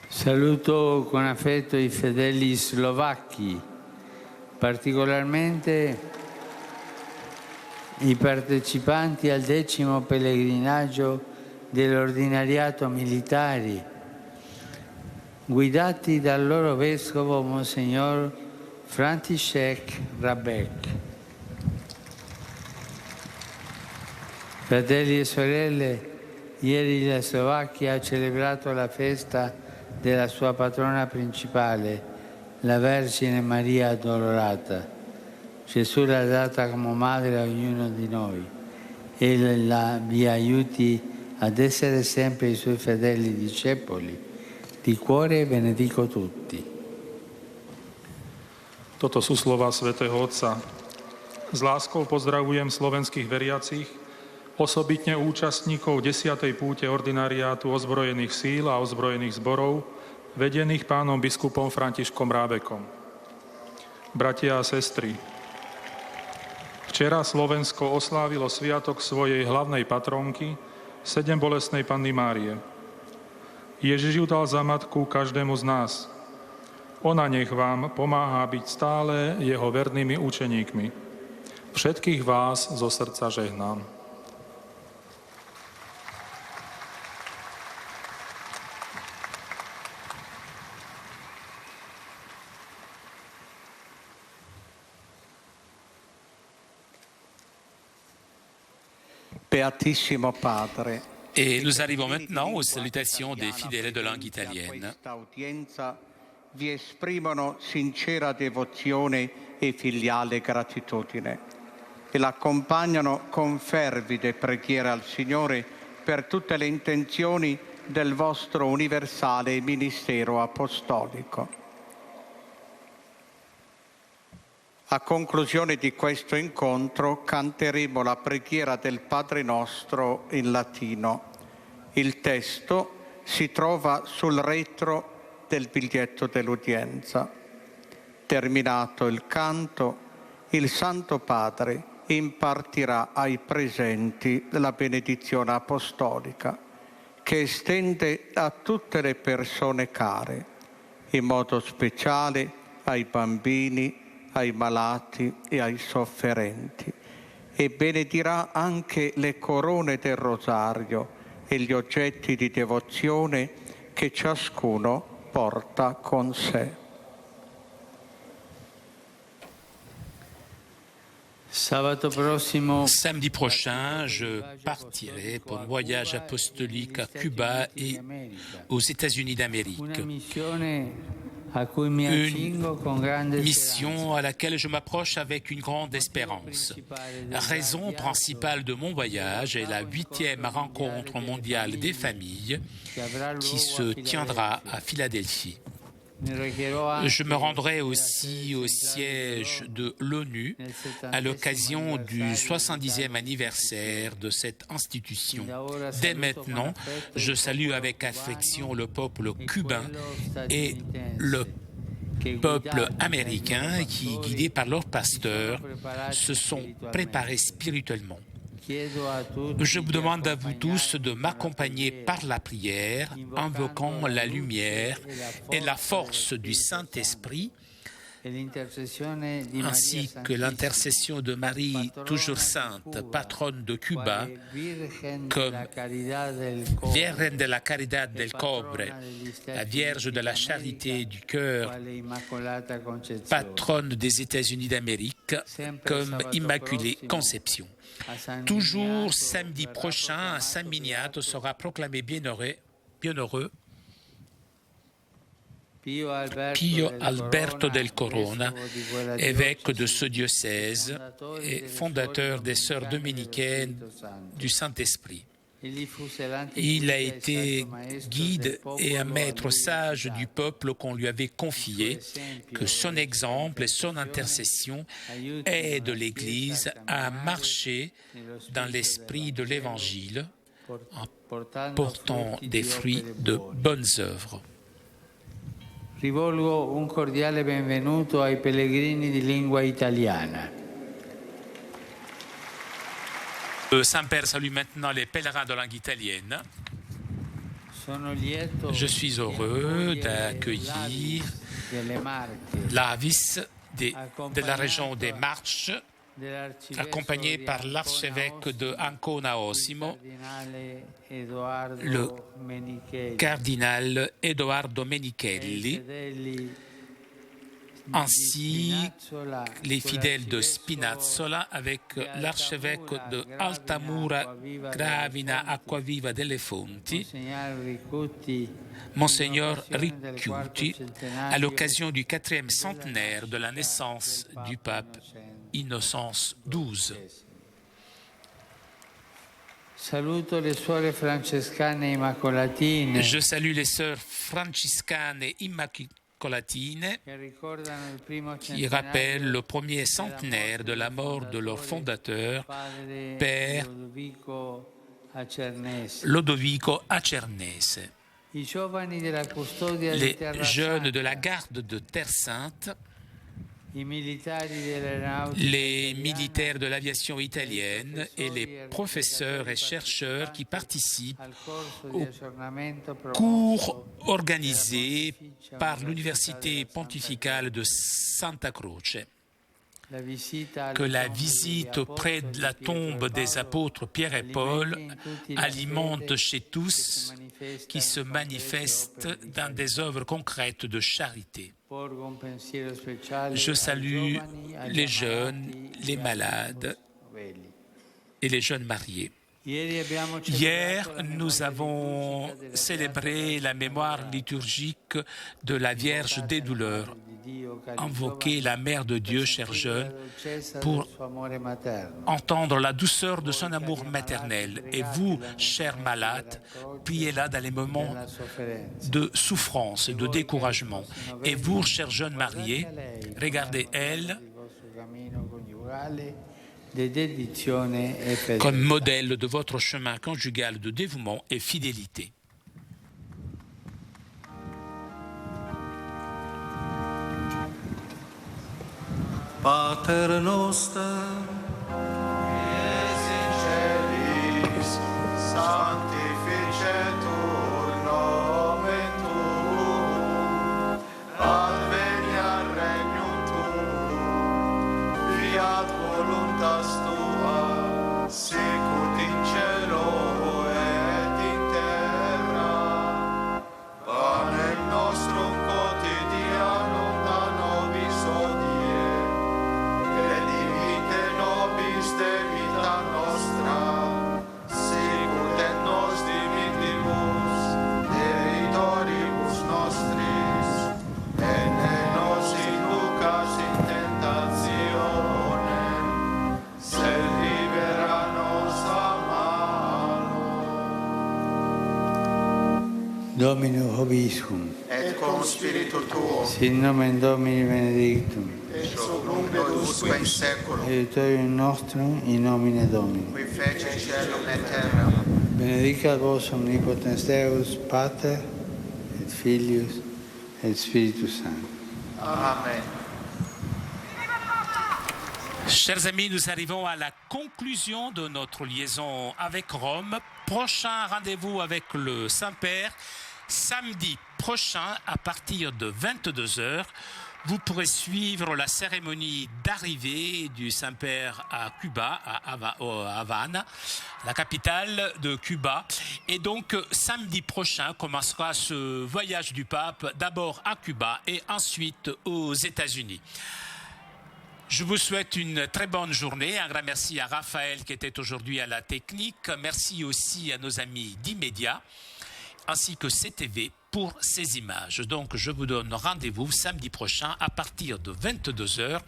Saluto con affetto i fedeli slovacchi, particolarmente i partecipanti al 10° pellegrinaggio dell'ordinariato militari, guidati dal loro vescovo Monsignor František Rabek. Fratelli e sorelle, ieri la Slovacchia ha celebrato la festa della sua patrona principale, la Vergine Maria Addolorata. Gesù l'ha data come madre a ognuno di noi e la vi aiuti ad essere sempre i suoi fedeli discepoli. Di cuore benedico tutti. Toto sú slova svätého Otca. S láskou pozdravujem slovenských veriacich, osobitne účastníkov 10. púte ordinariátu ozbrojených síl a ozbrojených zborov, vedených pánom biskupom Františkom Rábekom. Bratia a sestry, včera Slovensko oslávilo sviatok svojej hlavnej patronky, Sedembolestnej Panny Márie. Ježiš ju dal za matku každému z nás. Ona nech vám pomáha byť stále jeho vernými učeníkmi. Všetkých vás zo srdca žehnám. Beatissimo Padre. Et nous arrivons maintenant aux salutations des fidèles de langue italienne. Questa udienza vi esprimono sincera devozione e filiale gratitudine e l'accompagnano con fervide preghiere al Signore per tutte le intenzioni del vostro universale ministero apostolico. A conclusione di questo incontro canteremo la preghiera del Padre Nostro in latino. Il testo si trova sul retro del biglietto dell'udienza. Terminato il canto, il Santo Padre impartirà ai presenti la benedizione apostolica, che estende a tutte le persone care, in modo speciale ai bambini, ai malati e ai sofferenti, e benedirà anche le corone del rosario e gli oggetti di devozione che ciascuno porta con sé. Samedi prochain, je partirai pour un voyage apostolique à Cuba et aux États-Unis d'Amérique. Une mission à laquelle je m'approche avec une grande espérance. La raison principale de mon voyage est la 8e rencontre mondiale des familles qui se tiendra à Philadelphie. Je me rendrai aussi au siège de l'ONU à l'occasion du 70e anniversaire de cette institution. Dès maintenant, je salue avec affection le peuple cubain et le peuple américain qui, guidés par leurs pasteurs, se sont préparés spirituellement. Je vous demande à vous tous de m'accompagner par la prière, invoquant la lumière et la force du Saint-Esprit, ainsi que l'intercession de Marie, toujours sainte, patronne de Cuba, comme Virgen de la Caridad del Cobre, la Vierge de la Charité du Cœur, patronne des États-Unis d'Amérique, comme Immaculée Conception. Toujours samedi prochain, un Saint Miniato sera proclamé bienheureux Pio Alberto del Corona, évêque de ce diocèse et fondateur des Sœurs dominicaines du Saint-Esprit. Il a été guide et un maître sage du peuple qu'on lui avait confié, que son exemple et son intercession aident l'Église à marcher dans l'esprit de l'Évangile en portant des fruits de bonnes œuvres. Rivolgo un cordiale benvenuto ai pellegrini di lingua italiana. Le Saint-Père salue maintenant les pèlerins de langue italienne. Je suis heureux d'accueillir l'Avis de la région des Marches, accompagné par l'archevêque de Ancona Osimo, le cardinal Edoardo Menichelli, ainsi les fidèles de Spinazzola avec l'archevêque de Altamura Gravina Acquaviva delle Fonti, Monseigneur Ricciuti, à l'occasion du 4e centenaire de la naissance du pape Innocence XII. Je salue les sœurs franciscanes immacolatines qui rappellent le premier centenaire de la mort de leur fondateur, Père Lodovico Acernese. Les jeunes de la garde de Terre Sainte, les militaires de l'aviation italienne et les professeurs et chercheurs qui participent aux cours organisés par l'Université pontificale de Santa Croce. Que la visite auprès de la tombe des apôtres Pierre et Paul alimente chez tous qui se manifestent dans des œuvres concrètes de charité. Je salue les jeunes, les malades et les jeunes mariés. Hier, nous avons célébré la mémoire liturgique de la Vierge des douleurs, invoqué la Mère de Dieu, chers jeunes, pour entendre la douceur de son amour maternel. Et vous, chers malades, priez-la dans les moments de souffrance et de découragement. Et vous, chers jeunes mariés, regardez elle comme modèle de votre chemin conjugal de dévouement et fidélité. Pater noster, es in celis, sanctificetur nomen tuum, adveniat regnum tuum, fiat voluntas tua, sicut in cielo et in terra. Panem nostrum quotidianum da nobis hodie, et dimitte nobis debita nostra, sicut et nos dimittibus debitoribus nostris, et ne nos inducas in tentationem, sed libera nos a malo. Domino vobiscum, Et cum spiritu tuo, sit nomen Domini benedictum, et sub nunc usque in seculum, aiutorium nostrum in nomine Domini. qui fece caelum et terra. Benedicat vos omnipotens Deus, Pater, et Filius, et Spiritus Sanctus. Amen. Chers amis, nous arrivons à la conclusion de notre liaison avec Rome. Prochain rendez-vous avec le Saint-Père, samedi prochain à partir de 22h. Vous pourrez suivre la cérémonie d'arrivée du Saint-Père à Cuba, à Havane, la capitale de Cuba. Et donc, samedi prochain commencera ce voyage du pape, d'abord à Cuba et ensuite aux États-Unis. Je vous souhaite une très bonne journée. Un grand merci à Raphaël qui était aujourd'hui à la technique. Merci aussi à nos amis d'Immédiat, ainsi que CTV pour ces images. Donc, je vous donne rendez-vous samedi prochain à partir de 22h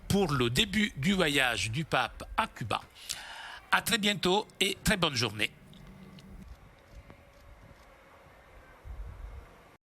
pour le début du voyage du pape à Cuba. À très bientôt et très bonne journée.